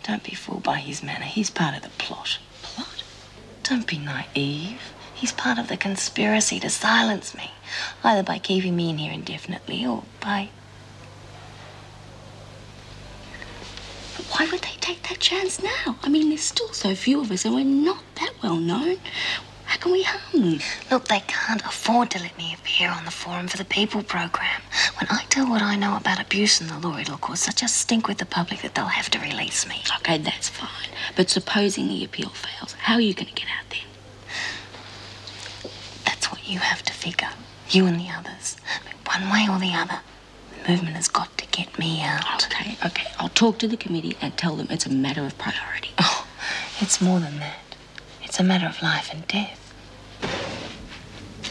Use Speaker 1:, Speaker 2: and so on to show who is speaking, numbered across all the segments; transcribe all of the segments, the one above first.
Speaker 1: Don't be fooled by his manner. He's part of the plot.
Speaker 2: Plot?
Speaker 1: Don't be naive. He's part of the conspiracy to silence me, either by keeping me in here indefinitely or by...
Speaker 2: But why would they take that chance now? I mean, there's still so few of us and we're not that well known. How can we harm them?
Speaker 1: Look, they can't afford to let me appear on the Forum for the People program. When I tell what I know about abuse and the law, it'll cause such a stink with the public that they'll have to release me.
Speaker 2: OK, that's fine. But supposing the appeal fails, how are you going to get out then?
Speaker 1: That's what you have to figure. You and the others. But one way or the other, the movement has got to get me out.
Speaker 2: OK. I'll talk to the committee and tell them it's a matter of priority.
Speaker 1: Oh, it's more than that. It's a matter of life and death.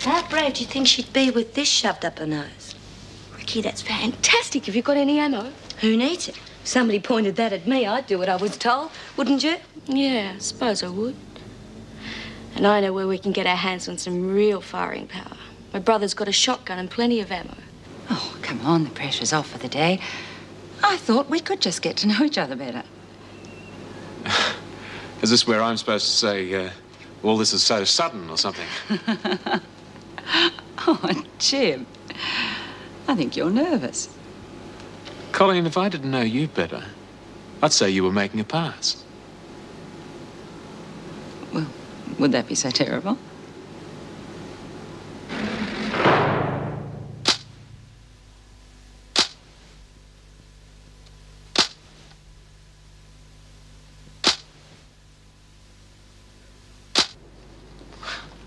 Speaker 3: How brave do you think she'd be with this shoved up her nose?
Speaker 2: Ricky, that's fantastic. Have you got any ammo?
Speaker 3: Who needs it? Somebody pointed that at me, I'd do what I was told, wouldn't you?
Speaker 2: Yeah, I suppose I would. And I know where we can get our hands on some real firing power. My brother's got a shotgun and plenty of ammo.
Speaker 4: Oh, come on, the pressure's off for the day. I thought we could just get to know each other better.
Speaker 5: Is this where I'm supposed to say, all this is so sudden or something?
Speaker 4: Oh, Jim, I think you're nervous.
Speaker 5: Colleen, if I didn't know you better, I'd say you were making a pass.
Speaker 4: Well, would that be so terrible?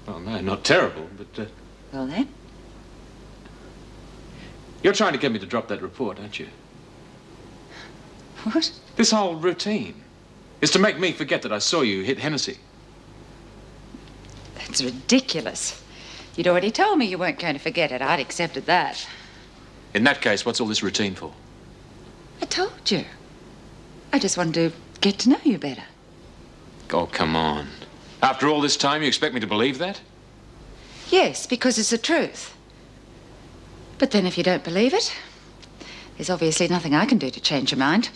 Speaker 5: Well, no, not terrible, but...
Speaker 4: Well, then?
Speaker 5: You're trying to get me to drop that report, aren't you?
Speaker 4: What?
Speaker 5: This whole routine is to make me forget that I saw you hit Hennessey.
Speaker 4: That's ridiculous. You'd already told me you weren't going to forget it. I'd accepted that.
Speaker 5: In that case, what's all this routine for?
Speaker 4: I told you. I just wanted to get to know you better.
Speaker 5: Oh, come on. After all this time, you expect me to believe that?
Speaker 4: Yes, because it's the truth. But then if you don't believe it, there's obviously nothing I can do to change your mind.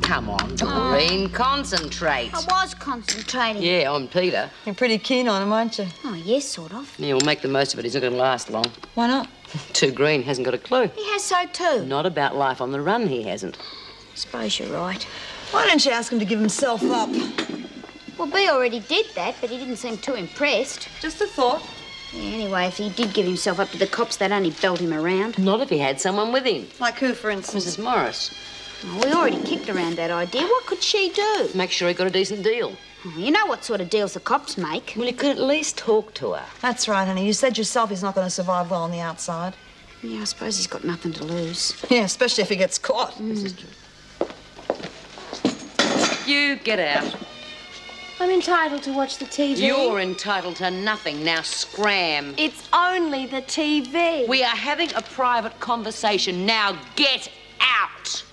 Speaker 6: Come on, Doreen, concentrate.
Speaker 7: I was concentrating.
Speaker 6: Yeah, on Peter.
Speaker 8: You're pretty keen on him, aren't you?
Speaker 7: Oh, yes, sort of.
Speaker 6: Yeah, we'll make the most of it. He's not going to last long.
Speaker 8: Why not?
Speaker 6: Too green, hasn't got a clue.
Speaker 7: He has so too.
Speaker 6: Not about life on the run, he hasn't.
Speaker 7: Suppose you're right.
Speaker 8: Why don't you ask him to give himself up?
Speaker 7: Well, B already did that, but he didn't seem too impressed.
Speaker 8: Just a thought.
Speaker 7: Yeah, anyway, if he did give himself up to the cops, they'd only belt him around.
Speaker 6: Not if he had someone with him.
Speaker 8: Like who, for instance?
Speaker 6: Mrs. Morris.
Speaker 7: Oh, we already kicked around that idea. What could she do?
Speaker 6: Make sure he got a decent deal.
Speaker 7: Oh, you know what sort of deals the cops make.
Speaker 6: Well, he could at least talk to her.
Speaker 8: That's right, honey. You said yourself he's not going to survive well on the outside.
Speaker 7: Yeah, I suppose he's got nothing to lose.
Speaker 8: Yeah, especially if he gets caught.
Speaker 6: This is true. You get out.
Speaker 9: I'm entitled to watch the TV.
Speaker 6: You're entitled to nothing. Now scram.
Speaker 9: It's only the TV.
Speaker 6: We are having a private conversation. Now get out.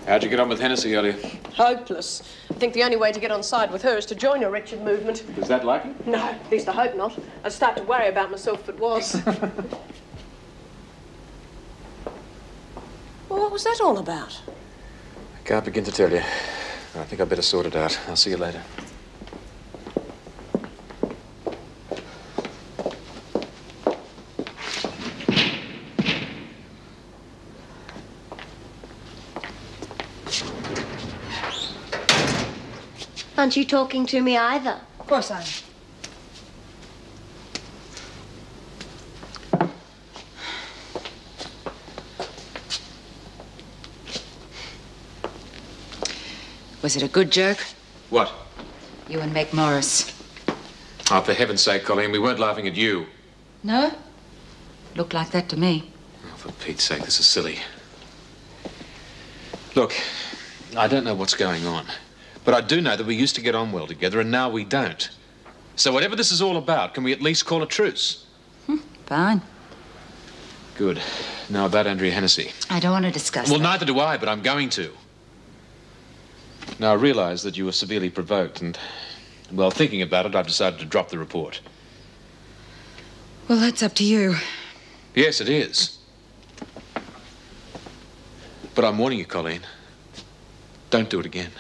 Speaker 5: How'd you get on with Hennessey earlier?
Speaker 10: Hopeless. I think the only way to get on side with her is to join a wretched movement.
Speaker 5: Is that likely?
Speaker 10: No, at least I hope not. I'd start to worry about myself if it was. Well, what was that all about?
Speaker 5: I can't begin to tell you. I think I'd better sort it out. I'll see you later.
Speaker 9: Aren't you talking to me either?
Speaker 8: Of course I am.
Speaker 4: Was it a good joke?
Speaker 5: What?
Speaker 4: You and Meg Morris.
Speaker 5: Oh, for heaven's sake, Colleen, we weren't laughing at you.
Speaker 4: No? Looked like that to me.
Speaker 5: Oh, for Pete's sake, this is silly. Look, I don't know what's going on, but I do know that we used to get on well together, and now we don't. So whatever this is all about, can we at least call a truce?
Speaker 4: Fine.
Speaker 5: Good. Now about Andrea Hennessey.
Speaker 4: I don't want to discuss
Speaker 5: Well,
Speaker 4: that.
Speaker 5: neither do I, but I'm going to. Now, I realise that you were severely provoked, and, well, thinking about it, I've decided to drop the report.
Speaker 4: Well, that's up to you.
Speaker 5: Yes, it is. But I'm warning you, Colleen. Don't do it again.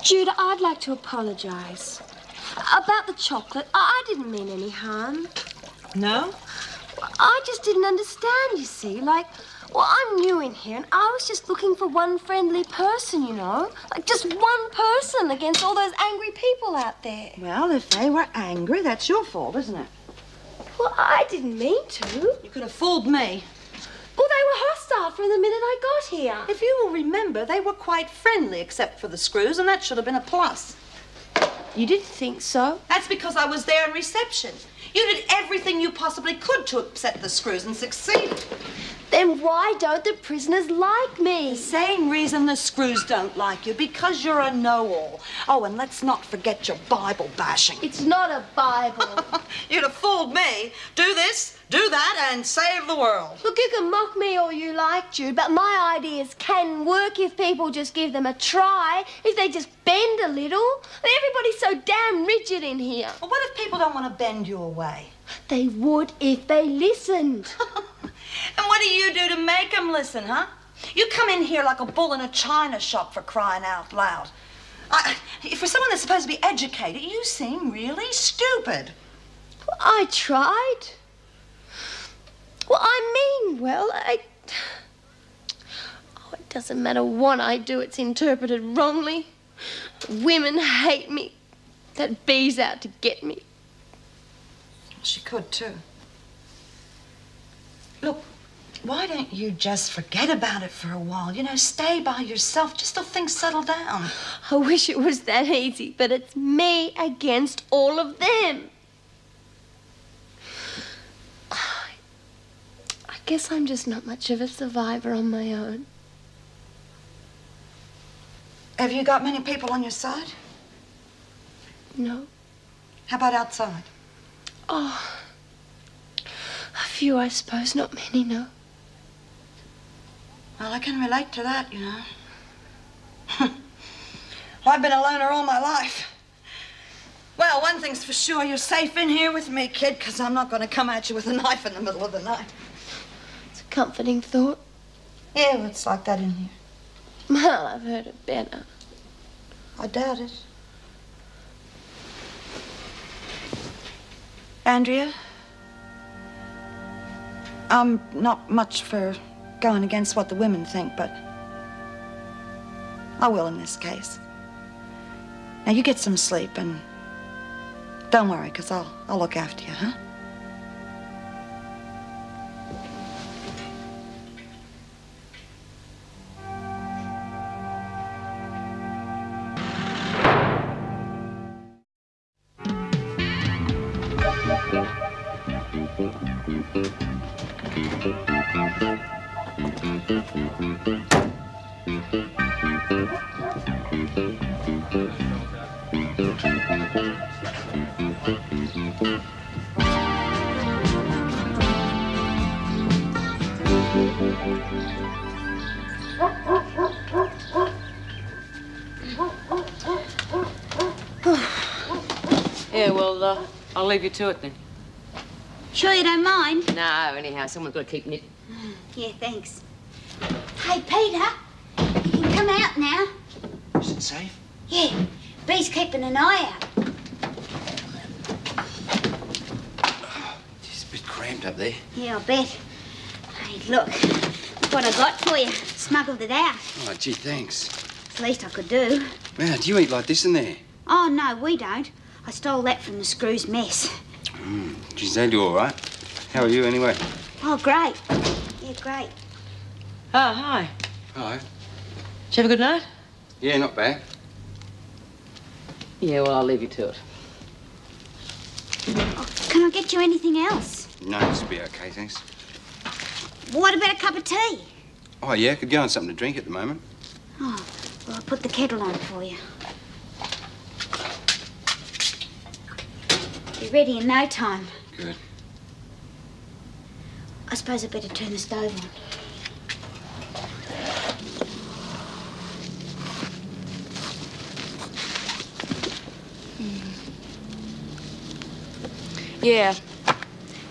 Speaker 9: Judah, I'd like to apologise. About the chocolate, I didn't mean any harm.
Speaker 8: No?
Speaker 9: I just didn't understand, you see. Like, well, I'm new in here, and I was just looking for one friendly person, you know? Like, just one person against all those angry people out there.
Speaker 8: Well, if they were angry, that's your fault, isn't it?
Speaker 9: Well, I didn't mean to.
Speaker 8: You could have fooled me.
Speaker 9: Well, they were hostile from the minute I got here.
Speaker 8: If you will remember, they were quite friendly, except for the screws, and that should have been a plus.
Speaker 9: You didn't think so?
Speaker 8: That's because I was there in reception. You did everything you possibly could to upset the screws and succeeded.
Speaker 9: Then why don't the prisoners like me?
Speaker 8: The same reason the screws don't like you, because you're a know-all. Oh, and let's not forget your Bible bashing.
Speaker 9: It's not a Bible.
Speaker 8: You'd have fooled me. Do this, do that, and save the world.
Speaker 9: Look, you can mock me all you like, Jude, but my ideas can work if people just give them a try, if they just bend a little. Everybody's so damn rigid in here.
Speaker 8: Well, what if people don't want to bend your way?
Speaker 9: They would if they listened.
Speaker 8: And what do you do to make them listen, huh? You come in here like a bull in a china shop, for crying out loud. For someone that's supposed to be educated, you seem really stupid.
Speaker 9: Well, I tried. Well, I mean well. Oh, it doesn't matter what I do, it's interpreted wrongly. Women hate me. That bee's out to get me.
Speaker 8: She could, too. Look, why don't you just forget about it for a while? You know, stay by yourself just till things settle down.
Speaker 9: I wish it was that easy, but it's me against all of them. I guess I'm just not much of a survivor on my own.
Speaker 8: Have you got many people on your side?
Speaker 9: No.
Speaker 8: How about outside?
Speaker 9: Oh, a few, I suppose, not many, no.
Speaker 8: Well, I can relate to that, you know. Well, I've been a loner all my life. Well, one thing's for sure, you're safe in here with me, kid, because I'm not going to come at you with a knife in the middle of the night.
Speaker 9: It's a comforting thought.
Speaker 8: Yeah, well, it's like that in here.
Speaker 9: Well, I've heard it better.
Speaker 8: I doubt it. Andrea, I'm not much for going against what the women think, but I will in this case. Now, you get some sleep, and don't worry, because I'll look after you, huh?
Speaker 6: Yeah, well, I'll leave you to it then.
Speaker 7: Sure you don't mind?
Speaker 6: No, anyhow, someone's got to keep knitting.
Speaker 7: Yeah, thanks. Hey, Peter, you can come out now.
Speaker 11: Is it safe?
Speaker 7: Yeah, Bee's keeping an eye out.
Speaker 11: It's a bit cramped up there.
Speaker 7: Yeah, I bet. Hey, look, what I got for you. Smuggled it out.
Speaker 11: Oh, gee, thanks.
Speaker 7: It's the least I could do.
Speaker 11: Wow, do you eat like this in there?
Speaker 7: Oh, no, we don't. I stole that from the screw's mess.
Speaker 11: Geez, they do all right. How are you, anyway?
Speaker 7: Oh, great. Yeah, great.
Speaker 6: Oh, hi.
Speaker 11: Hello.
Speaker 6: Did you have a good night?
Speaker 11: Yeah, not bad.
Speaker 6: Yeah, well, I'll leave you to it.
Speaker 7: Oh, can I get you anything else?
Speaker 11: No, this will be okay, thanks.
Speaker 7: What about a cup of tea?
Speaker 11: Oh, yeah, could go on something to drink at the moment.
Speaker 7: Oh, well, I'll put the kettle on for you. Be ready in no time.
Speaker 11: Good.
Speaker 7: I suppose I'd better turn the stove on.
Speaker 3: Yeah.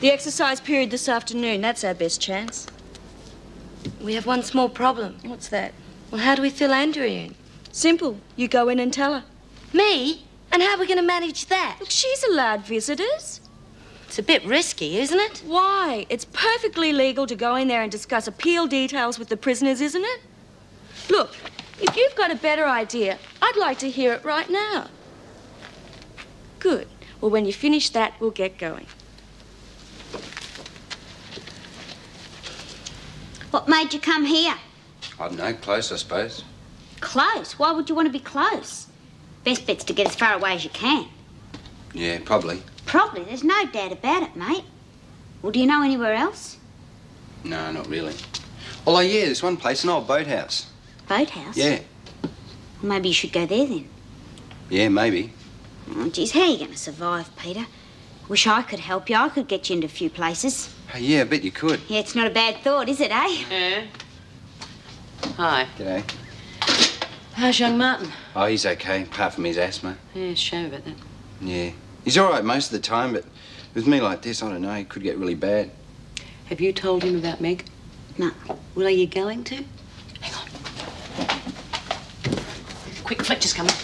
Speaker 3: The exercise period this afternoon, that's our best chance. We have one small problem. What's that? Well, how do we fill Andrea in? Simple. You go in and tell her. Me? And how are we going to manage that? Look, she's allowed visitors.
Speaker 6: It's a bit risky, isn't it?
Speaker 3: Why? It's perfectly legal to go in there and discuss appeal details with the prisoners, isn't it? Look, if you've got a better idea, I'd like to hear it right now. Good. Well, when you finish that, we'll get going.
Speaker 7: What made you come here?
Speaker 11: I don't know, close, I suppose.
Speaker 7: Close? Why would you want to be close? Best bet's to get as far away as you can.
Speaker 11: Yeah, probably.
Speaker 7: Probably. There's no doubt about it, mate. Well, do you know anywhere else?
Speaker 11: No, not really. Although, yeah, there's one place, an old boathouse.
Speaker 7: Boathouse?
Speaker 11: Yeah.
Speaker 7: Well, maybe you should go there then.
Speaker 11: Yeah, maybe.
Speaker 7: Oh, geez, how are you going to survive, Peter? Wish I could help you. I could get you into a few places.
Speaker 11: Hey, yeah, I bet you could.
Speaker 7: Yeah, it's not a bad thought, is it, eh?
Speaker 6: Yeah. Hi.
Speaker 11: G'day.
Speaker 6: How's young Martin?
Speaker 11: Oh, he's okay, apart from his asthma.
Speaker 6: Yeah, it's a shame about that.
Speaker 11: Yeah. He's all right most of the time, but with me like this, I don't know, he could get really bad.
Speaker 6: Have you told him about Meg?
Speaker 7: No.
Speaker 6: Well, are you going to? Hang on. Quick, Fletcher's coming.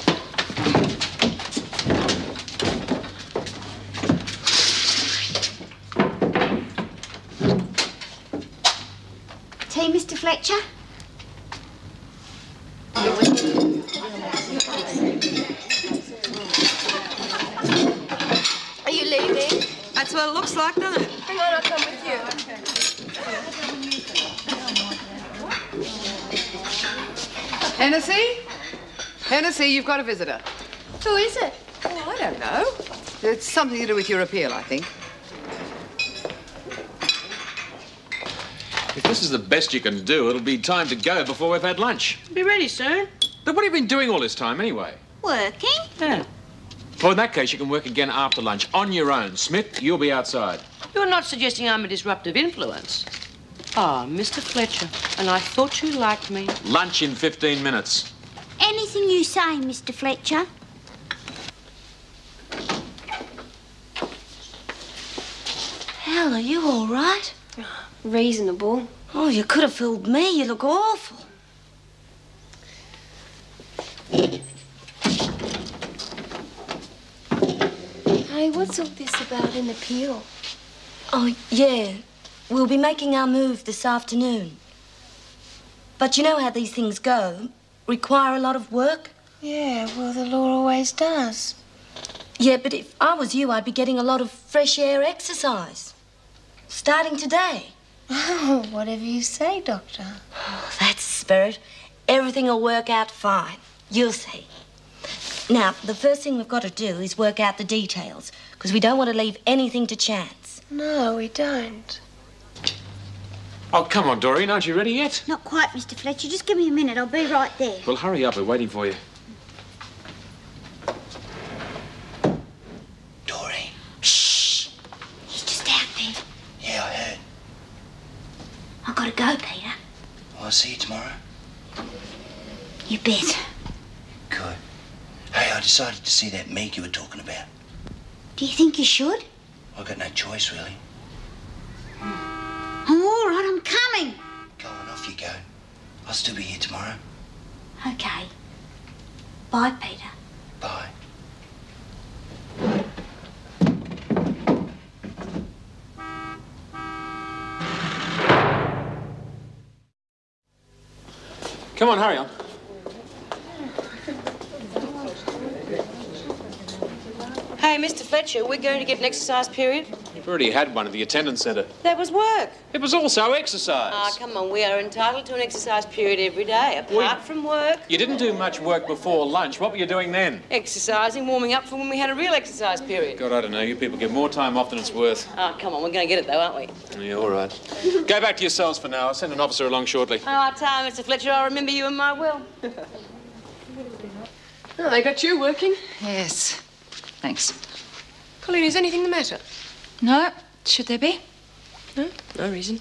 Speaker 7: Tea, Mr. Fletcher?
Speaker 9: Are you leaving?
Speaker 8: That's what it looks like, doesn't it?
Speaker 9: Hang on, I'll come with you.
Speaker 12: Hennessey? Hennessey, you've got a visitor.
Speaker 9: Who is it?
Speaker 12: Oh, I don't know. It's something to do with your appeal, I think.
Speaker 5: If this is the best you can do, it'll be time to go before we've had lunch.
Speaker 6: Be ready soon.
Speaker 5: But what have you been doing all this time, anyway?
Speaker 7: Working?
Speaker 6: Yeah.
Speaker 5: Well, in that case, you can work again after lunch, on your own. Smith, you'll be outside.
Speaker 6: You're not suggesting I'm a disruptive influence. Ah, Mr. Fletcher, and I thought you liked me.
Speaker 5: Lunch in 15 minutes.
Speaker 7: Anything you say, Mr. Fletcher.
Speaker 3: Hell, are you all right?
Speaker 9: Reasonable.
Speaker 3: Oh, you could have fooled me. You look awful.
Speaker 9: Hey, what's all this about an appeal?
Speaker 3: Oh, yeah. We'll be making our move this afternoon. But you know how these things go. Require a lot of work.
Speaker 9: Yeah, well, the law always does.
Speaker 3: Yeah, but if I was you, I'd be getting a lot of fresh air exercise. Starting today.
Speaker 9: Oh, whatever you say, Doctor.
Speaker 3: Oh, that's the spirit. Everything will work out fine. You'll see. Now, the first thing we've got to do is work out the details, because we don't want to leave anything to chance.
Speaker 9: No, we don't.
Speaker 5: Oh, come on, Doreen. Aren't you ready yet?
Speaker 7: Not quite, Mr. Fletcher. Just give me a minute. I'll be right there.
Speaker 5: Well, hurry up. We're waiting for you.
Speaker 13: Doreen.
Speaker 7: Shh. He's just out there.
Speaker 13: Yeah, I heard.
Speaker 7: I've got to go, Peter.
Speaker 13: Well, I'll see you tomorrow.
Speaker 7: You bet.
Speaker 13: Good. Hey, I decided to see that Meg you were talking about.
Speaker 7: Do you think you should?
Speaker 13: I've got no choice, really.
Speaker 7: I'm all right. I'm coming.
Speaker 13: Go on, off you go. I'll still be here tomorrow.
Speaker 7: Okay. Bye, Peter.
Speaker 13: Bye.
Speaker 5: Come on, hurry up.
Speaker 6: Hey, Mr. Fletcher, we're going to get an exercise period.
Speaker 5: You've already had one at the attendance centre.
Speaker 6: That was work.
Speaker 5: It was also exercise.
Speaker 6: Ah, come on, we are entitled to an exercise period every day, apart from work.
Speaker 5: You didn't do much work before lunch. What were you doing then?
Speaker 6: Exercising, warming up for when we had a real exercise period.
Speaker 5: God, I don't know. You people get more time off than it's worth.
Speaker 6: Ah, come on, we're going to get it, though, aren't we?
Speaker 5: Yeah, all right. Go back to your cells for now. I'll send an officer along shortly.
Speaker 6: Oh, time, Mr. Fletcher. I'll remember you in my will.
Speaker 10: Oh, they got you working.
Speaker 4: Yes. Thanks.
Speaker 10: Colleen, is anything the matter?
Speaker 4: No. Should there be?
Speaker 10: No, no reason.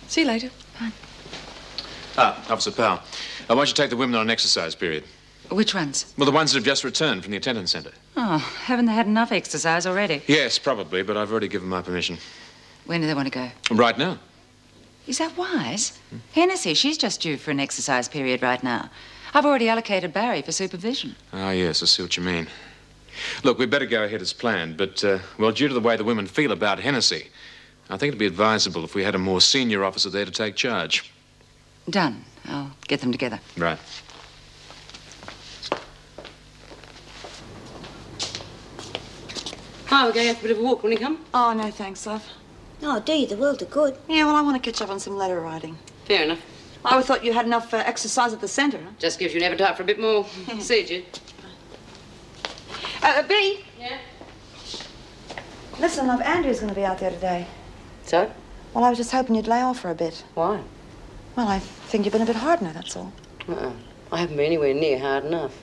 Speaker 10: See you later.
Speaker 4: Fine.
Speaker 5: Officer Powell, I want you to take the women on an exercise period.
Speaker 4: Which ones?
Speaker 5: Well, the ones that have just returned from the attendance centre.
Speaker 4: Oh, haven't they had enough exercise already?
Speaker 5: Yes, probably, but I've already given my permission.
Speaker 4: When do they want to go?
Speaker 5: Right now.
Speaker 4: Is that wise? Hennessey, she's just due for an exercise period right now. I've already allocated Barry for supervision.
Speaker 5: Ah, yes, I see what you mean. Look, we'd better go ahead as planned, but, well, due to the way the women feel about Hennessey, I think it'd be advisable if we had a more senior officer there to take charge.
Speaker 4: Done. I'll get them together.
Speaker 5: Right.
Speaker 6: Hi, we're going out for a bit of a walk. Want to come?
Speaker 8: Oh, no, thanks, love.
Speaker 7: Oh, do you? The world of good.
Speaker 8: Yeah, well, I want to catch up on some letter writing.
Speaker 6: Fair enough.
Speaker 8: I thought you had enough exercise at the centre, huh?
Speaker 6: Just gives you an appetite for a bit more. See you, Jude.
Speaker 8: B?
Speaker 6: Yeah?
Speaker 8: Listen, love, Andrea's going to be out there today.
Speaker 6: So?
Speaker 8: Well, I was just hoping you'd lay off for a bit.
Speaker 6: Why?
Speaker 8: Well, I think you've been a bit hard on her, that's all.
Speaker 6: I haven't been anywhere near hard enough.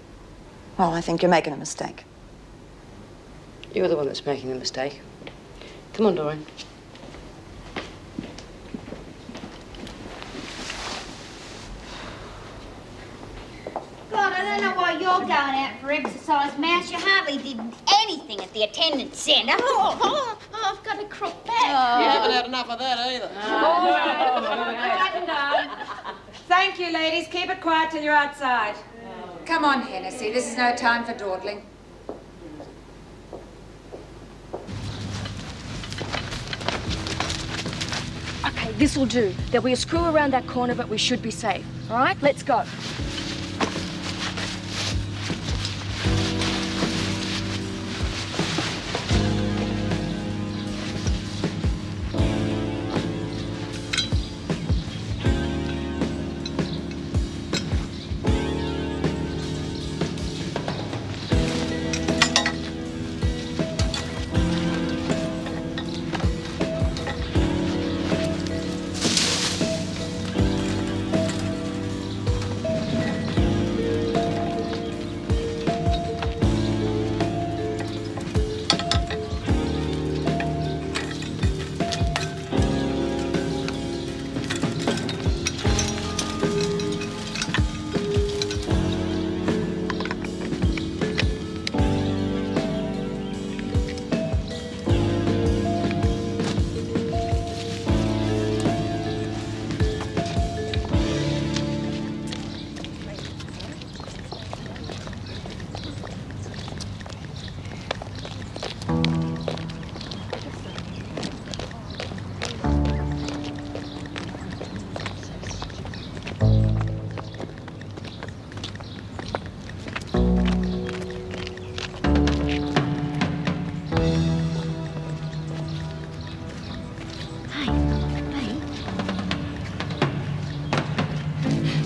Speaker 8: Well, I think you're making a mistake.
Speaker 6: You're the one that's making the mistake. Come on, Doreen.
Speaker 7: God, I don't know why you're going out for exercise, Mouse. You hardly did anything at the attendance centre. Oh, I've got a crook back.
Speaker 10: You haven't had enough of that either.
Speaker 4: Thank you, ladies. Keep it quiet till you're outside. Come on, Hennessey. This is no time for dawdling.
Speaker 9: Okay, this'll do. There'll be a screw around that corner, but we should be safe. All right, let's go.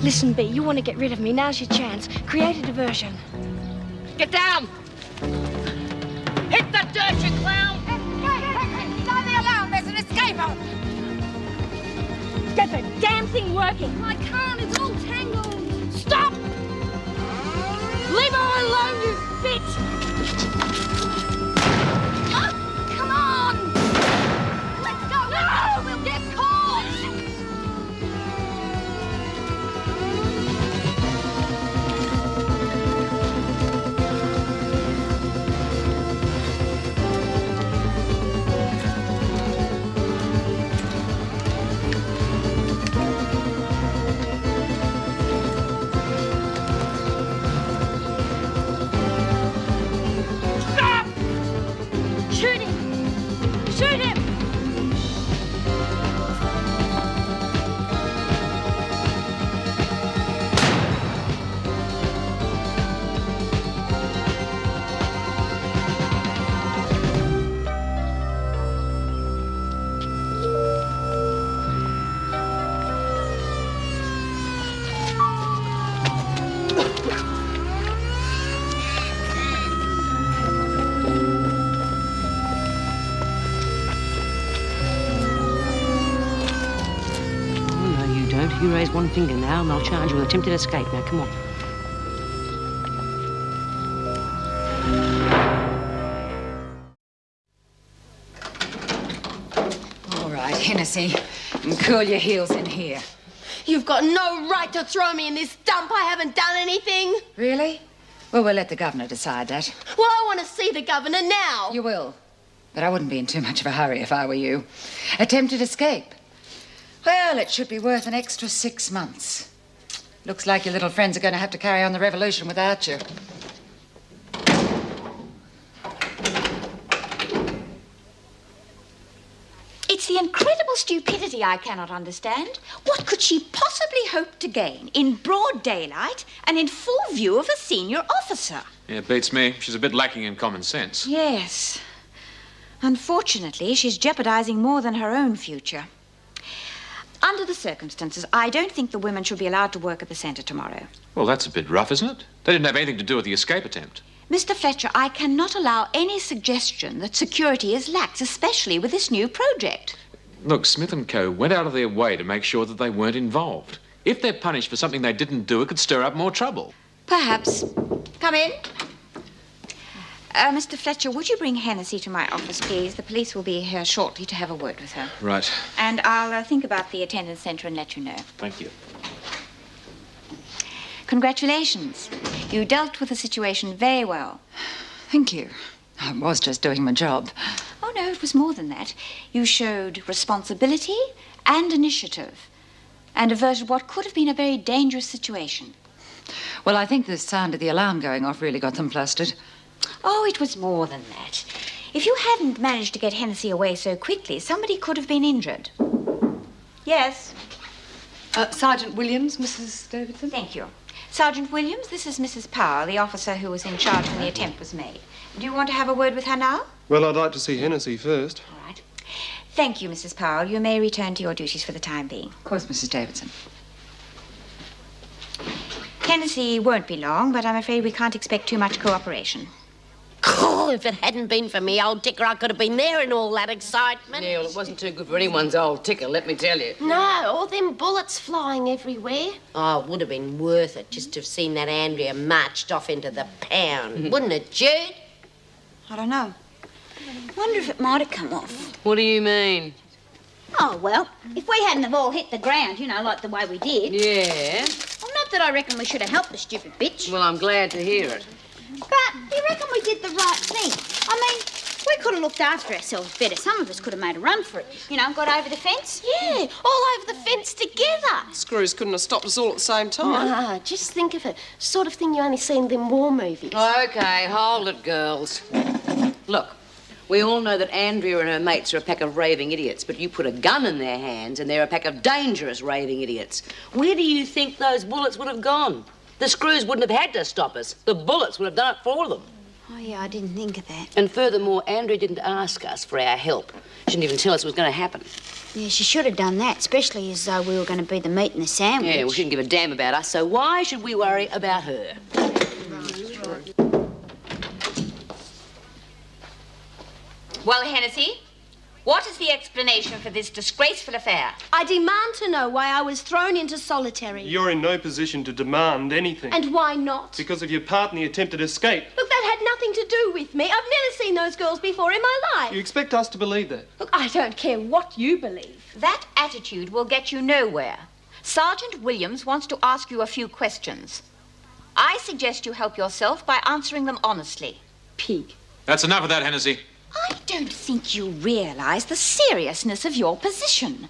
Speaker 9: Listen, B, you want to get rid of me. Now's your chance. Create a diversion.
Speaker 6: Get down! Hit the dirt, you clown!
Speaker 4: Blow the alarm. There's an escaper.
Speaker 9: Get the damn thing working. I can't. It's all tangled. Stop! Leave her alone, you bitch! Oh, come on! Let's go! No! We'll get caught!
Speaker 6: You raise one finger now and I'll charge you with attempted escape. Now, come on.
Speaker 4: All right, Hennessey, and cool your heels in here.
Speaker 9: You've got no right to throw me in this dump. I haven't done anything.
Speaker 4: Really? Well, we'll let the governor decide that.
Speaker 9: Well, I want to see the governor now.
Speaker 4: You will. But I wouldn't be in too much of a hurry if I were you. Attempted escape. Well, it should be worth an extra 6 months. Looks like your little friends are going to have to carry on the revolution without you.
Speaker 14: It's the incredible stupidity I cannot understand. What could she possibly hope to gain in broad daylight and in full view of a senior officer?
Speaker 5: Yeah, it beats me. She's a bit lacking in common sense.
Speaker 14: Yes. Unfortunately, she's jeopardizing more than her own future. Under the circumstances, I don't think the women should be allowed to work at the centre tomorrow.
Speaker 5: Well, that's a bit rough, isn't it? They didn't have anything to do with the escape attempt.
Speaker 14: Mr. Fletcher, I cannot allow any suggestion that security is lax, especially with this new project.
Speaker 5: Look, Smith & Co. went out of their way to make sure that they weren't involved. If they're punished for something they didn't do, it could stir up more trouble.
Speaker 14: Perhaps. Come in. Mr. Fletcher, would you bring Hennessey to my office, please? The police will be here shortly to have a word with her.
Speaker 5: Right.
Speaker 14: And I'll think about the attendance centre and let you know.
Speaker 5: Thank you.
Speaker 14: Congratulations. You dealt with the situation very well.
Speaker 4: Thank you. I was just doing my job.
Speaker 14: Oh, no, it was more than that. You showed responsibility and initiative and averted what could have been a very dangerous situation.
Speaker 4: Well, I think the sound of the alarm going off really got them flustered.
Speaker 14: Oh, it was more than that. If you hadn't managed to get Hennessey away so quickly, somebody could have been injured. Yes?
Speaker 10: Sergeant Williams, Mrs. Davidson?
Speaker 14: Thank you. Sergeant Williams, this is Mrs. Powell, the officer who was in charge when the attempt was made. Do you want to have a word with her now?
Speaker 15: Well, I'd like to see Hennessey first.
Speaker 14: All right. Thank you, Mrs. Powell. You may return to your duties for the time being.
Speaker 4: Of course, Mrs. Davidson.
Speaker 14: Hennessey won't be long, but I'm afraid we can't expect too much cooperation.
Speaker 16: Oh, if it hadn't been for me, old ticker, I could have been there in all that excitement.
Speaker 6: Yeah, well, it wasn't too good for anyone's old ticker, let me tell you.
Speaker 9: No, all them bullets flying everywhere.
Speaker 16: Oh, it would have been worth it just to have seen that Andrea marched off into the pound, wouldn't it, Jude?
Speaker 14: I don't know. Wonder if it might have come off.
Speaker 6: What do you mean?
Speaker 14: Oh, well, if we hadn't have all hit the ground, you know, like the way we did.
Speaker 6: Yeah?
Speaker 14: Well, not that I reckon we should have helped the stupid bitch.
Speaker 6: Well, I'm glad to hear it.
Speaker 14: But you reckon we did the right thing? I mean, we could have looked after ourselves better. Some of us could have made a run for it. You know, got over the fence.
Speaker 9: Yeah, all over the fence together.
Speaker 10: Screws couldn't have stopped us all at the same time.
Speaker 9: Nah, just think of it. Sort of thing you only see in them war movies.
Speaker 6: OK, hold it, girls. Look, we all know that Andrea and her mates are a pack of raving idiots, but you put a gun in their hands and they're a pack of dangerous raving idiots. Where do you think those bullets would have gone? The screws wouldn't have had to stop us. The bullets would have done it for them.
Speaker 14: Oh, yeah, I didn't think of that.
Speaker 6: And furthermore, Andrea didn't ask us for our help. She didn't even tell us it was going to happen.
Speaker 14: Yeah, she should have done that, especially as though we were going to be the meat and the sandwich.
Speaker 6: Yeah, well, she didn't give a damn about us, so why should we worry about her?
Speaker 14: Well, Hennessey, what is the explanation for this disgraceful affair?
Speaker 9: I demand to know why I was thrown into solitary.
Speaker 15: You're in no position to demand anything.
Speaker 9: And why not?
Speaker 15: Because of your part in the attempted escape.
Speaker 9: Look, that had nothing to do with me. I've never seen those girls before in my life.
Speaker 15: You expect us to believe that?
Speaker 9: Look, I don't care what you believe.
Speaker 14: That attitude will get you nowhere. Sergeant Williams wants to ask you a few questions. I suggest you help yourself by answering them honestly.
Speaker 9: Pig.
Speaker 5: That's enough of that, Hennessey.
Speaker 14: I don't think you realize the seriousness of your position.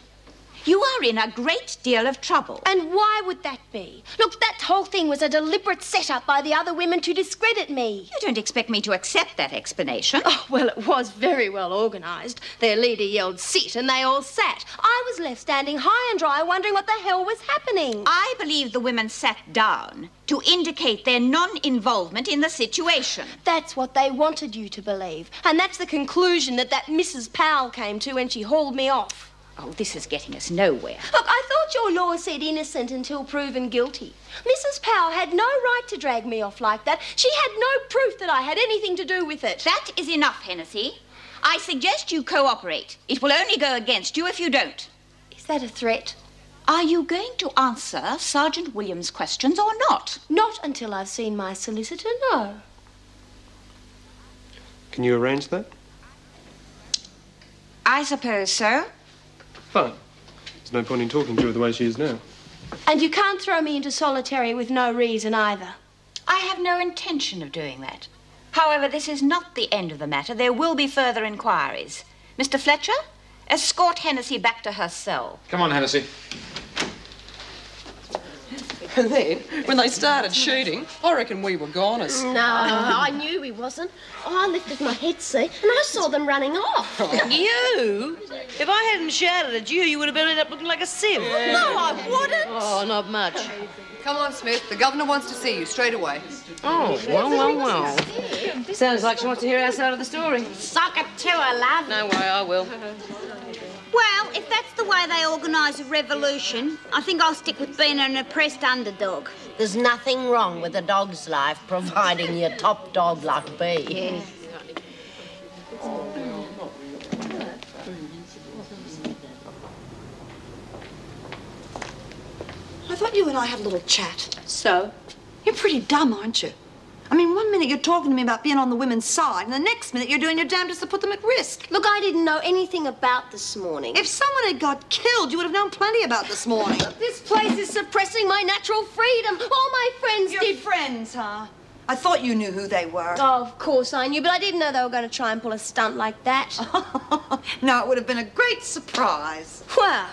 Speaker 14: You are in a great deal of trouble.
Speaker 9: And why would that be? Look, that whole thing was a deliberate setup by the other women to discredit me.
Speaker 14: You don't expect me to accept that explanation?
Speaker 9: Oh, well, it was very well organised. Their leader yelled, sit, and they all sat. I was left standing high and dry wondering what the hell was happening.
Speaker 14: I believe the women sat down to indicate their non-involvement in the situation.
Speaker 9: That's what they wanted you to believe. And that's the conclusion that Mrs. Powell came to when she hauled me off.
Speaker 14: Oh, this is getting us nowhere.
Speaker 9: Look, I thought your law said innocent until proven guilty. Mrs. Powell had no right to drag me off like that. She had no proof that I had anything to do with it.
Speaker 14: That is enough, Hennessey. I suggest you cooperate. It will only go against you if you don't.
Speaker 9: Is that a threat?
Speaker 14: Are you going to answer Sergeant Williams' questions or not?
Speaker 2: Not until I've seen my solicitor, no.
Speaker 15: Can you arrange that?
Speaker 14: I suppose so.
Speaker 15: Fine. There's no point in talking to her the way she is now.
Speaker 2: And you can't throw me into solitary with no reason either.
Speaker 14: I have no intention of doing that. However, this is not the end of the matter. There will be further inquiries. Mr. Fletcher, escort Hennessey back to her cell.
Speaker 5: Come on, Hennessey.
Speaker 10: And then, when they started shooting, I reckon we were goners.
Speaker 7: No, I knew he wasn't. I lifted my head, see, and I saw them running off.
Speaker 6: You? If I hadn't shouted at you, you would have ended up looking like a sieve.
Speaker 7: Yeah. No, I wouldn't.
Speaker 6: Oh, not much.
Speaker 12: Come on, Smith. The governor wants to see you straight away.
Speaker 6: Oh, well. Sounds like she wants to hear our side of the story.
Speaker 7: Suck it to her, love.
Speaker 6: No way, I will.
Speaker 17: Well, if that's the way they organise a revolution, I think I'll stick with being an oppressed underdog.
Speaker 16: There's nothing wrong with a dog's life, providing you're top dog like me.
Speaker 17: Yeah.
Speaker 8: I thought you and I had a little chat.
Speaker 2: So?
Speaker 8: You're pretty dumb, aren't you? I mean, one minute you're talking to me about being on the women's side, and the next minute you're doing your damnedest to put them at risk.
Speaker 7: Look, I didn't know anything about this morning.
Speaker 8: If someone had got killed, you would have known plenty about this morning.
Speaker 7: This place is suppressing my natural freedom. All my friends
Speaker 8: Your friends, huh? I thought you knew who they were.
Speaker 7: Oh, of course I knew, but I didn't know they were going to try and pull a stunt like that.
Speaker 8: No, it would have been a great surprise.
Speaker 7: Well,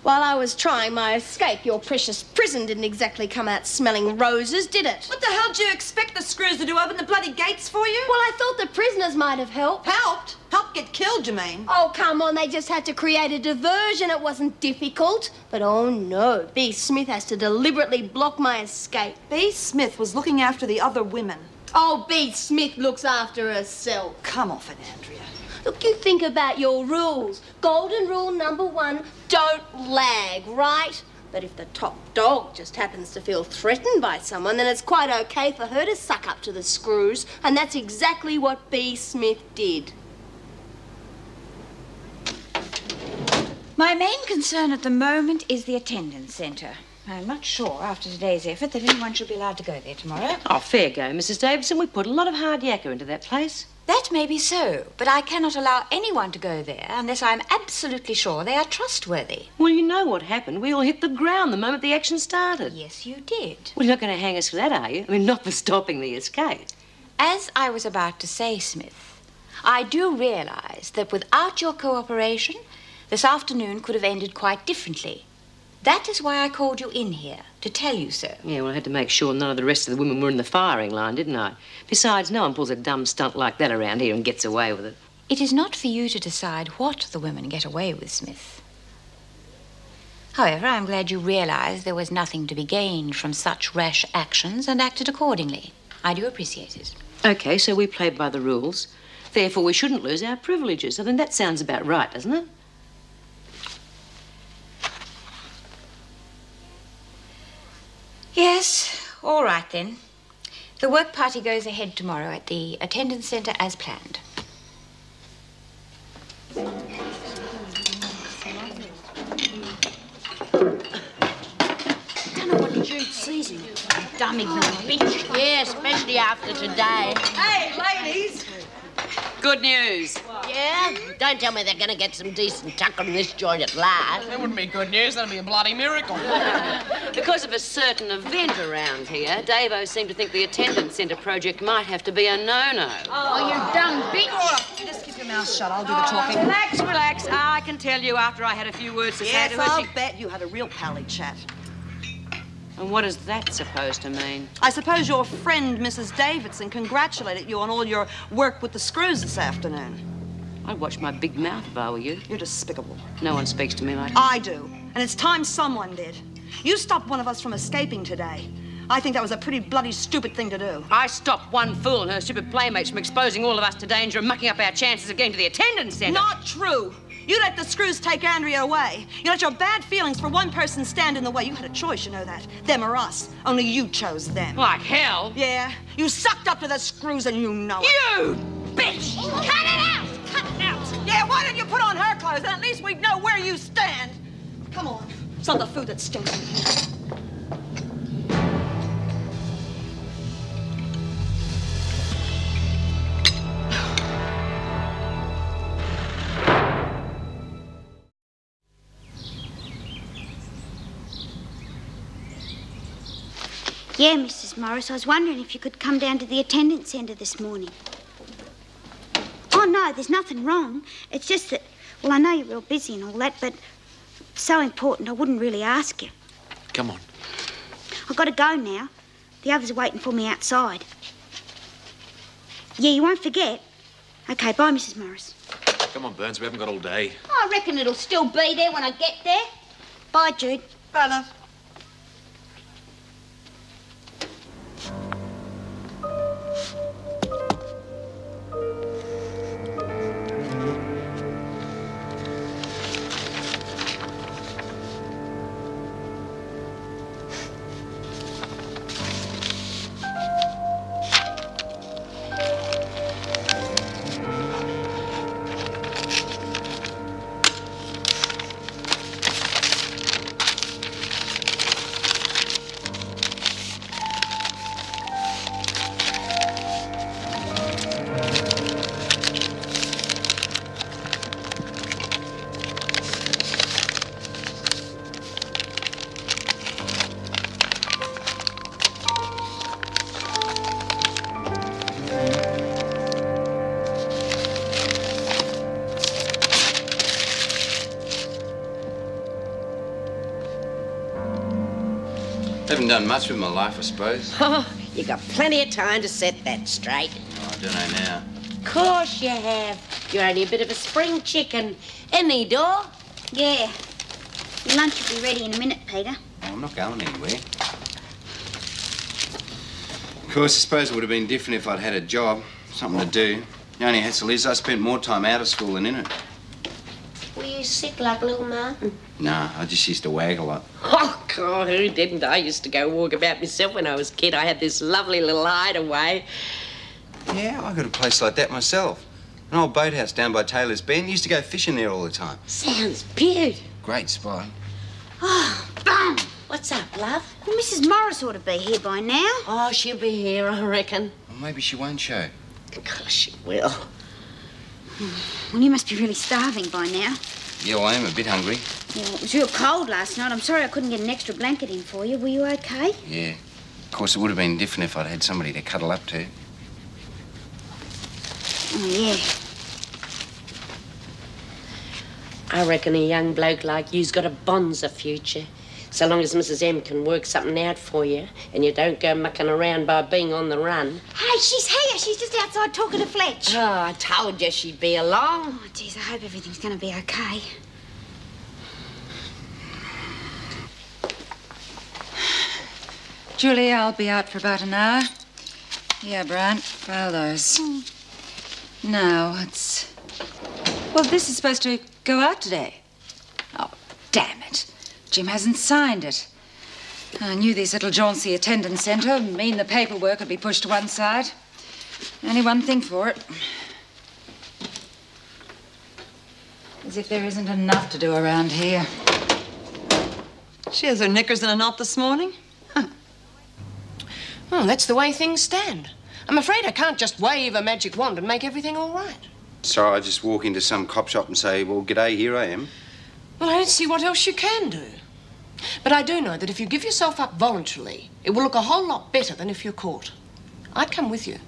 Speaker 7: while I was trying my escape, your precious prison didn't exactly come out smelling roses, did it?
Speaker 8: What the hell do you expect the screws to do? Open the bloody gates for you?
Speaker 7: Well, I thought the prisoners might have helped.
Speaker 8: Helped? Helped get killed, you mean?
Speaker 7: Oh, come on, they just had to create a diversion. It wasn't difficult. But oh no, B. Smith has to deliberately block my escape.
Speaker 8: B. Smith was looking after the other women.
Speaker 7: Oh, B. Smith looks after herself.
Speaker 8: Come off it, Andrea.
Speaker 7: Look, you think about your rules. Golden rule number 1, don't lag, right? But if the top dog just happens to feel threatened by someone, then it's quite okay for her to suck up to the screws. And that's exactly what B. Smith did.
Speaker 14: My main concern at the moment is the attendance centre. I'm not sure, after today's effort, that anyone should be allowed to go there tomorrow.
Speaker 6: Oh, fair go, Mrs. Davidson. We put a lot of hard yakka into that place.
Speaker 14: That may be so, but I cannot allow anyone to go there unless I'm absolutely sure they are trustworthy.
Speaker 6: Well, you know what happened. We all hit the ground the moment the action started.
Speaker 14: Yes, you did.
Speaker 6: Well, you're not going to hang us for that, are you? I mean, not for stopping the escape.
Speaker 14: As I was about to say, Smith, I do realise that without your cooperation, this afternoon could have ended quite differently. That is why I called you in here, to tell you so.
Speaker 6: Yeah, well, I had to make sure none of the rest of the women were in the firing line, didn't I? Besides, no one pulls a dumb stunt like that around here and gets away with it.
Speaker 14: It is not for you to decide what the women get away with, Smith. However, I'm glad you realised there was nothing to be gained from such rash actions and acted accordingly. I do appreciate it.
Speaker 6: OK, so we played by the rules. Therefore, we shouldn't lose our privileges. I mean, that sounds about right, doesn't it?
Speaker 14: Yes, all right then. The work party goes ahead tomorrow at the attendance centre as planned.
Speaker 7: I don't know what Jude sees in you. Dumb ignorant bitch.
Speaker 16: Yeah, especially after today.
Speaker 8: Hey, ladies!
Speaker 6: Good news.
Speaker 16: Yeah? Don't tell me they're going to get some decent tucker in this joint at last.
Speaker 10: That wouldn't be good news. That'd be a bloody miracle.
Speaker 6: Because of a certain event around here, Davo seemed to think the attendance centre project might have to be a no-no.
Speaker 7: Oh, you dumb bitch.
Speaker 8: All right, you just keep your mouth shut. I'll do the talking.
Speaker 6: Relax. I can tell you after I had a few words to say
Speaker 8: Yes,
Speaker 6: to her.
Speaker 8: I'll bet you had a real pally chat.
Speaker 6: And what is that supposed to mean?
Speaker 8: I suppose your friend, Mrs. Davidson, congratulated you on all your work with the screws this afternoon.
Speaker 6: I'd watch my big mouth if I were you.
Speaker 8: You're despicable.
Speaker 6: No one speaks to me like that.
Speaker 8: I do. And it's time someone did. You stopped one of us from escaping today. I think that was a pretty bloody stupid thing to do.
Speaker 6: I stopped one fool and her stupid playmates from exposing all of us to danger and mucking up our chances of getting to the attendance centre.
Speaker 8: Not true. You let the screws take Andrea away. You let your bad feelings for one person stand in the way. You had a choice, you know that. Them or us. Only you chose them.
Speaker 6: Like hell?
Speaker 8: Yeah. You sucked up to the screws and you know it.
Speaker 6: You bitch!
Speaker 8: Cut it out! Cut it out! Yeah, why don't you put on her clothes and at least we'd know where you stand? Come on. It's not the food that stinks in here.
Speaker 17: Yeah, Mrs. Morris, I was wondering if you could come down to the attendance centre this morning. Oh, no, there's nothing wrong. It's just that, well, I know you're real busy and all that, but it's so important I wouldn't really ask you.
Speaker 5: Come on.
Speaker 17: I've got to go now. The others are waiting for me outside. Yeah, you won't forget. OK, bye, Mrs. Morris.
Speaker 5: Come on, Burns, we haven't got all day.
Speaker 17: I reckon it'll still be there when I get there. Bye, Jude.
Speaker 8: Bye, love.
Speaker 11: Haven't done much with my life, I suppose.
Speaker 16: Oh, you got plenty of time to set that straight.
Speaker 11: Oh, I don't know now.
Speaker 16: Of course you have. You're only a bit of a spring chicken. Any door?
Speaker 17: Yeah. Your lunch will be ready in a minute, Peter.
Speaker 11: Oh, I'm not going anywhere. Of course, I suppose it would have been different if I'd had a job, something to do. The only hassle is I spent more time out of school than in it.
Speaker 16: Were you sick like little Martin?
Speaker 11: Nah, I just used to wag a lot.
Speaker 16: Oh, God, who didn't? I used to go walk about myself when I was a kid. I had this lovely little hideaway.
Speaker 11: Yeah, I got a place like that myself. An old boathouse down by Taylor's Bend. Used to go fishing there all the time.
Speaker 16: Sounds beaut.
Speaker 11: Great spot.
Speaker 17: Oh, bum!
Speaker 16: What's up, love?
Speaker 17: Well, Mrs. Morris ought to be here by now.
Speaker 16: Oh, she'll be here, I reckon.
Speaker 11: Well, maybe she won't show.
Speaker 16: Of course she will.
Speaker 17: Well, you must be really starving by now.
Speaker 11: Yeah, well, I am a bit hungry.
Speaker 17: Well, it was real cold last night. I'm sorry I couldn't get an extra blanket in for you. Were you OK?
Speaker 11: Yeah. Of course, it would have been different if I'd had somebody to cuddle up to.
Speaker 17: Oh, yeah.
Speaker 16: I reckon a young bloke like you's got a bonza future. So long as Mrs. M can work something out for you and you don't go mucking around by being on the run.
Speaker 17: Hey, she's here. She's just outside talking to Fletch.
Speaker 16: Oh, I told you she'd be along.
Speaker 17: Oh, geez, I hope everything's going to be OK.
Speaker 4: Julie, I'll be out for about an hour. Yeah, Bryant, file those. No, it's... Well, this is supposed to go out today. Oh, damn it. Jim hasn't signed it. I knew this little jaunty attendance centre would mean the paperwork would be pushed to one side. Only one thing for it. As if there isn't enough to do around here.
Speaker 8: She has her knickers in a knot this morning. Huh.
Speaker 10: Well, that's the way things stand. I'm afraid I can't just wave a magic wand and make everything all right.
Speaker 11: So I just walk into some cop shop and say, well, g'day, here I am.
Speaker 10: Well, I don't see what else you can do. But I do know that if you give yourself up voluntarily, it will look a whole lot better than if you're caught. I'd come with you.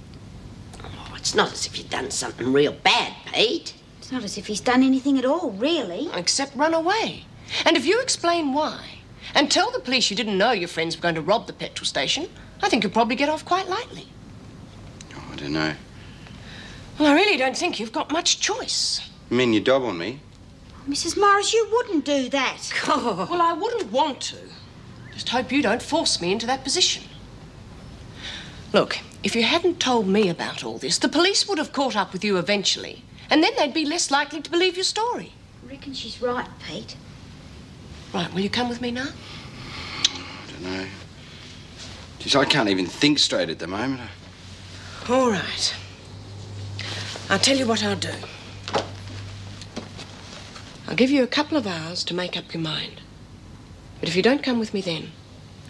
Speaker 16: Oh, it's not as if you've done something real bad, Pete.
Speaker 17: It's not as if he's done anything at all, really.
Speaker 10: Except run away. And if you explain why, and tell the police you didn't know your friends were going to rob the petrol station, I think you'll probably get off quite lightly.
Speaker 11: Oh, I don't know.
Speaker 10: Well, I really don't think you've got much choice.
Speaker 11: You mean you dob on me?
Speaker 17: Mrs. Morris, you wouldn't do that.
Speaker 10: Oh. Well, I wouldn't want to. Just hope you don't force me into that position. Look, if you hadn't told me about all this, the police would have caught up with you eventually, and then they'd be less likely to believe your story.
Speaker 17: I reckon she's right, Pete.
Speaker 10: Right, will you come with me now?
Speaker 11: I don't know. Geez, I can't even think straight at the moment.
Speaker 10: All right. I'll tell you what I'll do. I'll give you a couple of hours to make up your mind. But if you don't come with me then,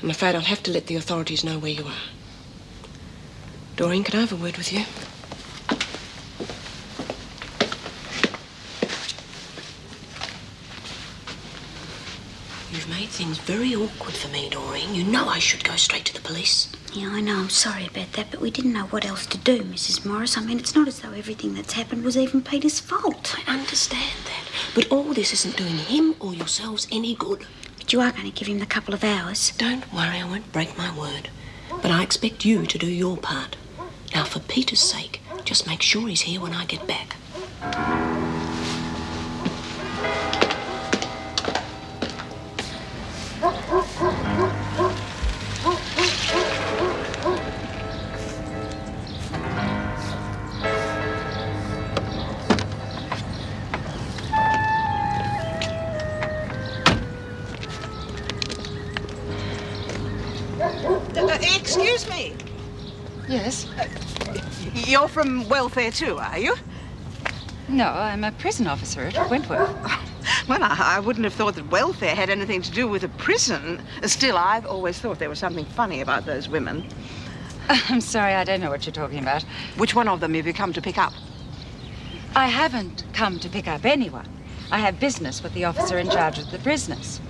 Speaker 10: I'm afraid I'll have to let the authorities know where you are. Doreen, can I have a word with you? You've made things very awkward for me, Doreen. You know I should go straight to the police.
Speaker 17: Yeah, I know. I'm sorry about that, but we didn't know what else to do, Mrs. Morris. I mean, it's not as though everything that's happened was even Peter's fault.
Speaker 10: I understand that. But all this isn't doing him or yourselves any good.
Speaker 17: But you are going to give him the couple of hours.
Speaker 10: Don't worry, I won't break my word. But I expect you to do your part. Now, for Peter's sake, just make sure he's here when I get back.
Speaker 18: Excuse me.
Speaker 4: Yes?
Speaker 18: You're from welfare too, are you?
Speaker 4: No, I'm a prison officer at Wentworth.
Speaker 18: Well, I wouldn't have thought that welfare had anything to do with a prison. Still, I've always thought there was something funny about those women.
Speaker 4: I'm sorry, I don't know what you're talking about.
Speaker 18: Which one of them have you come to pick up?
Speaker 4: I haven't come to pick up anyone. I have business with the officer in charge of the prisoners.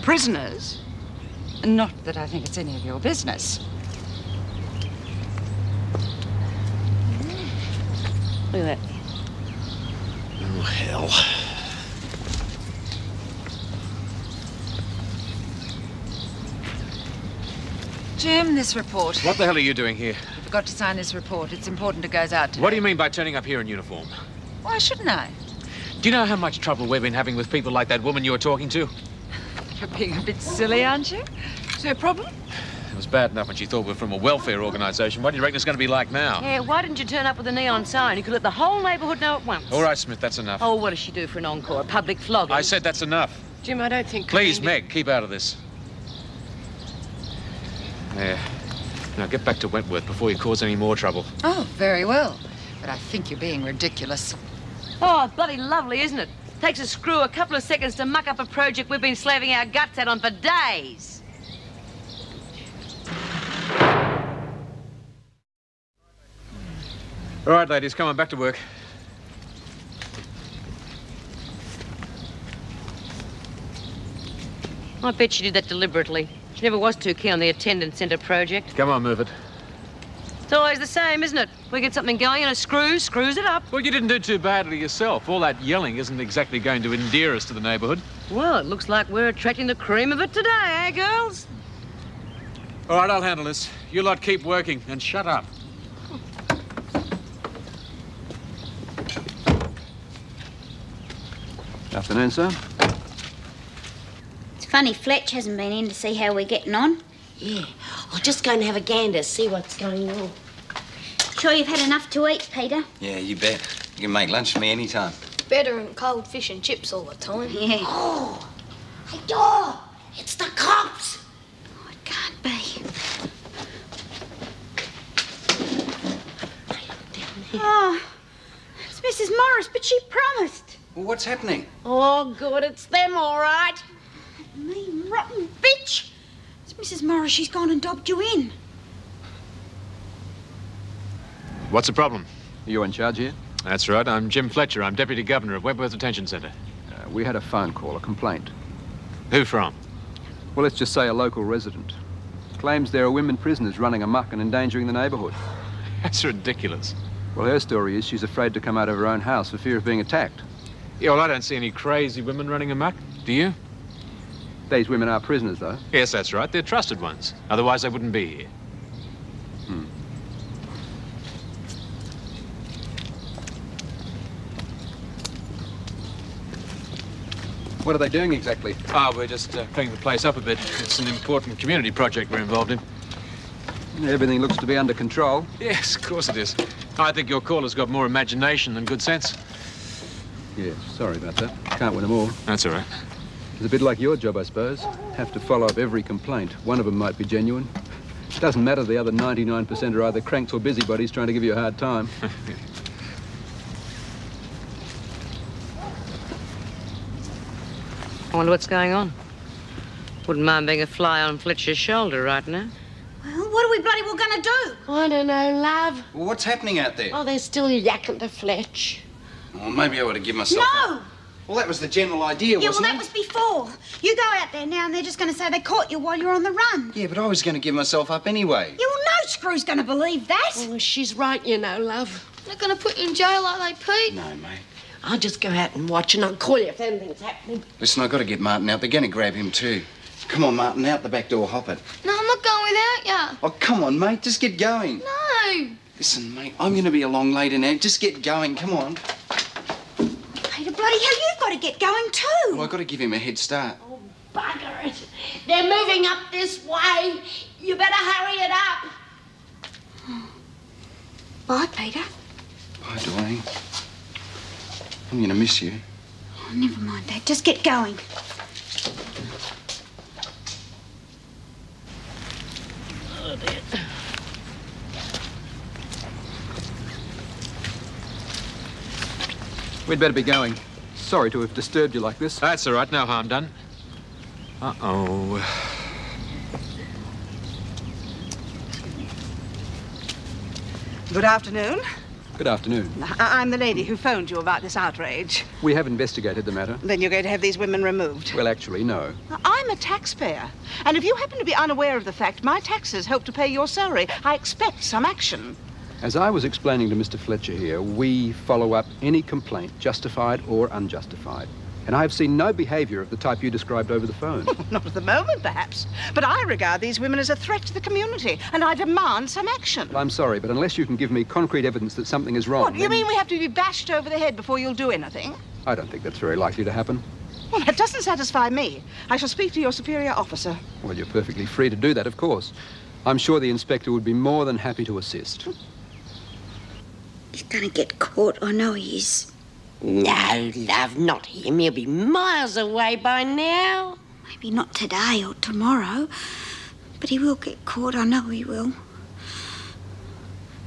Speaker 18: Prisoners?
Speaker 4: Not that I think it's any of your business.
Speaker 10: Look at that.
Speaker 13: Oh, hell.
Speaker 4: Jim, this report.
Speaker 5: What the hell are you doing here?
Speaker 4: You forgot to sign this report. It's important it goes out today.
Speaker 5: What do you mean by turning up here in uniform?
Speaker 4: Why shouldn't I?
Speaker 5: Do you know how much trouble we've been having with people like that woman you were talking to?
Speaker 4: You're being a bit silly, aren't you? Is there a problem?
Speaker 5: It was bad enough when she thought we were from a welfare organisation. What do you reckon it's going to be like now?
Speaker 6: Yeah, why didn't you turn up with a neon sign? You could let the whole neighbourhood know at once.
Speaker 5: All right, Smith, that's enough.
Speaker 6: Oh, what does she do for an encore? A public flogging?
Speaker 5: I said that's enough.
Speaker 10: Jim, I don't think...
Speaker 5: Please, Meg, keep out of this. There. Now get back to Wentworth before you cause any more trouble.
Speaker 4: Oh, very well. But I think you're being ridiculous.
Speaker 6: Oh, it's bloody lovely, isn't it? Takes a screw a couple of seconds to muck up a project we've been slaving our guts out on for days.
Speaker 5: All right, ladies, come on, back to work.
Speaker 6: I bet she did that deliberately. She never was too keen on the attendance centre project.
Speaker 5: Come on, move it.
Speaker 6: It's always the same, isn't it? We get something going and a screws it up.
Speaker 5: Well, you didn't do too badly yourself. All that yelling isn't exactly going to endear us to the neighbourhood.
Speaker 6: Well, it looks like we're attracting the cream of it today, eh, girls?
Speaker 5: All right, I'll handle this. You lot keep working and shut up.
Speaker 19: Afternoon, sir.
Speaker 17: It's funny Fletch hasn't been in to see how we're getting on.
Speaker 16: Yeah, I'll just go and have a gander, see what's going on.
Speaker 17: Sure you've had enough to eat, Peter?
Speaker 11: Yeah, you bet. You can make lunch for me any time.
Speaker 7: Better than cold fish and chips all the time.
Speaker 17: Yeah.
Speaker 16: Oh, hey, door! It's the cops!
Speaker 17: Oh, it can't be. Oh, it's Mrs. Morris, but she promised.
Speaker 11: Well, what's happening?
Speaker 16: Oh, good, it's them, all right.
Speaker 17: That mean, rotten bitch. It's Mrs. Morris. She's gone and dobbed you in.
Speaker 5: What's the problem?
Speaker 19: Are you in charge here?
Speaker 5: That's right. I'm Jim Fletcher. I'm Deputy Governor of Wentworth Detention Centre.
Speaker 19: We had a phone call, a complaint.
Speaker 5: Who from?
Speaker 19: Well, let's just say a local resident. Claims there are women prisoners running amok and endangering the neighbourhood.
Speaker 5: That's ridiculous.
Speaker 19: Well, her story is she's afraid to come out of her own house for fear of being attacked.
Speaker 5: Yeah, well, I don't see any crazy women running amok. Do you?
Speaker 19: These women are prisoners, though.
Speaker 5: Yes, that's right. They're trusted ones. Otherwise, they wouldn't be here.
Speaker 19: What are they doing exactly?
Speaker 5: Ah, we're just cleaning the place up a bit. It's an important community project we're involved in.
Speaker 19: Everything looks to be under control.
Speaker 5: Yes, of course it is. I think your caller's got more imagination than good sense.
Speaker 19: Yes, sorry about that. Can't win them all.
Speaker 5: That's all right.
Speaker 19: It's a bit like your job, I suppose. Have to follow up every complaint. One of them might be genuine. Doesn't matter, the other 99% are either cranks or busybodies trying to give you a hard time.
Speaker 6: I wonder what's going on. Wouldn't mind being a fly on Fletcher's shoulder right now.
Speaker 17: Well, what are we bloody well going to do?
Speaker 16: I don't know, love.
Speaker 11: Well, what's happening out there?
Speaker 16: Oh, they're still yakking to Fletch.
Speaker 11: Well, maybe I ought to give myself...
Speaker 17: No!
Speaker 11: Well, that was the general idea, wasn't
Speaker 17: that was before. You go out there now and they're just going to say they caught you while you're on the run.
Speaker 11: Yeah, but I was going to give myself up anyway.
Speaker 17: Yeah, well, no screw's going to believe that.
Speaker 16: Oh, she's right, you know, love.
Speaker 9: They're going to put you in jail like they Pete.
Speaker 11: No, mate.
Speaker 16: I'll just go out and watch and I'll call you if anything's happening.
Speaker 11: Listen, I've got to get Martin out. They're going to grab him too. Come on, Martin, out the back door, hop it.
Speaker 9: No, I'm not going without you.
Speaker 11: Oh, come on, mate, just get going.
Speaker 9: No.
Speaker 11: Listen, mate, I'm going to be along later now. Just get going, come on.
Speaker 17: Peter, bloody hell, you've got to get going too.
Speaker 11: Well, I've got to give him a head start.
Speaker 16: Oh, bugger it. They're moving up this way. You better hurry it up.
Speaker 17: Bye, Peter.
Speaker 11: Bye, Doreen. I'm going to miss you.
Speaker 17: Oh, never mind that. Just get going.
Speaker 16: Oh, dear.
Speaker 19: We'd better be going. Sorry to have disturbed you like this.
Speaker 5: That's all right. No harm done. Uh-oh.
Speaker 18: Good afternoon.
Speaker 19: Good afternoon.
Speaker 18: I'm the lady who phoned you about this outrage.
Speaker 19: We have investigated the matter.
Speaker 18: Then you're going to have these women removed.
Speaker 19: Well, actually, no.
Speaker 18: I'm a taxpayer. And if you happen to be unaware of the fact, my taxes help to pay your salary. I expect some action.
Speaker 19: As I was explaining to Mr. Fletcher here, we follow up any complaint, justified or unjustified. And I have seen no behaviour of the type you described over the phone.
Speaker 18: Not at the moment, perhaps. But I regard these women as a threat to the community, and I demand some action.
Speaker 19: Well, I'm sorry, but unless you can give me concrete evidence that something is wrong...
Speaker 18: What, you mean we have to be bashed over the head before you'll do anything?
Speaker 19: I don't think that's very likely to happen.
Speaker 18: Well, that doesn't satisfy me. I shall speak to your superior officer.
Speaker 19: Well, you're perfectly free to do that, of course. I'm sure the inspector would be more than happy to assist.
Speaker 17: He's going to get caught. I know he is.
Speaker 16: No, love, not him. He'll be miles away by now.
Speaker 17: Maybe not today or tomorrow, but he will get caught. I know he will.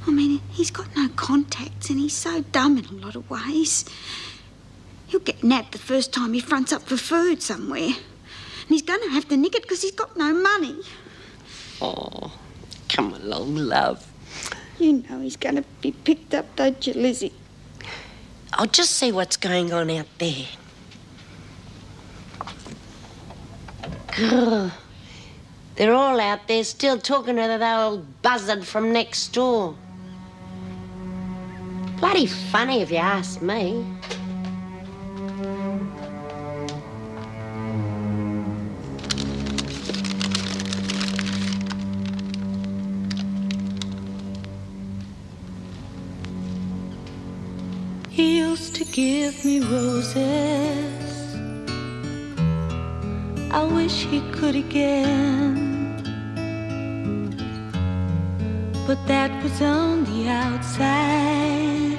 Speaker 17: I mean, he's got no contacts and he's so dumb in a lot of ways. He'll get nabbed the first time he fronts up for food somewhere. And he's going to have to nick it because he's got no money.
Speaker 16: Oh, come along, love.
Speaker 17: You know he's going to be picked up, don't you, Lizzie?
Speaker 16: I'll just see what's going on out there. Grr. They're all out there still talking to that old buzzard from next door. Bloody funny if you ask me.
Speaker 20: He used to give me roses. I wish he could again. But that was on the outside,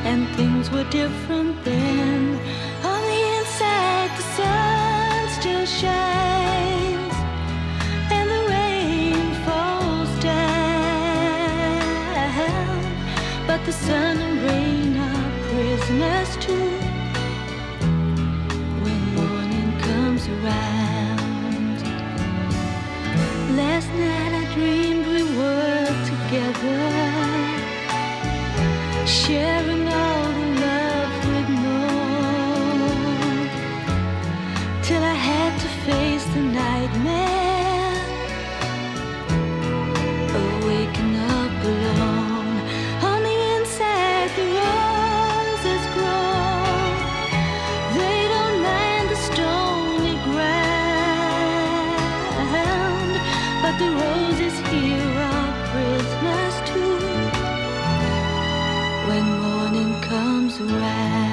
Speaker 20: and things were different then. On the inside, the sun still shines, and the rain falls down. But the sun and rain are prisoners too when morning comes around. Last night I dreamed we were together, sharing all the love we'd known, till I had to face the nightmare of waking up alone. The roses grow, they don't mind the stony ground, but the roses here are prisoners too when morning comes around.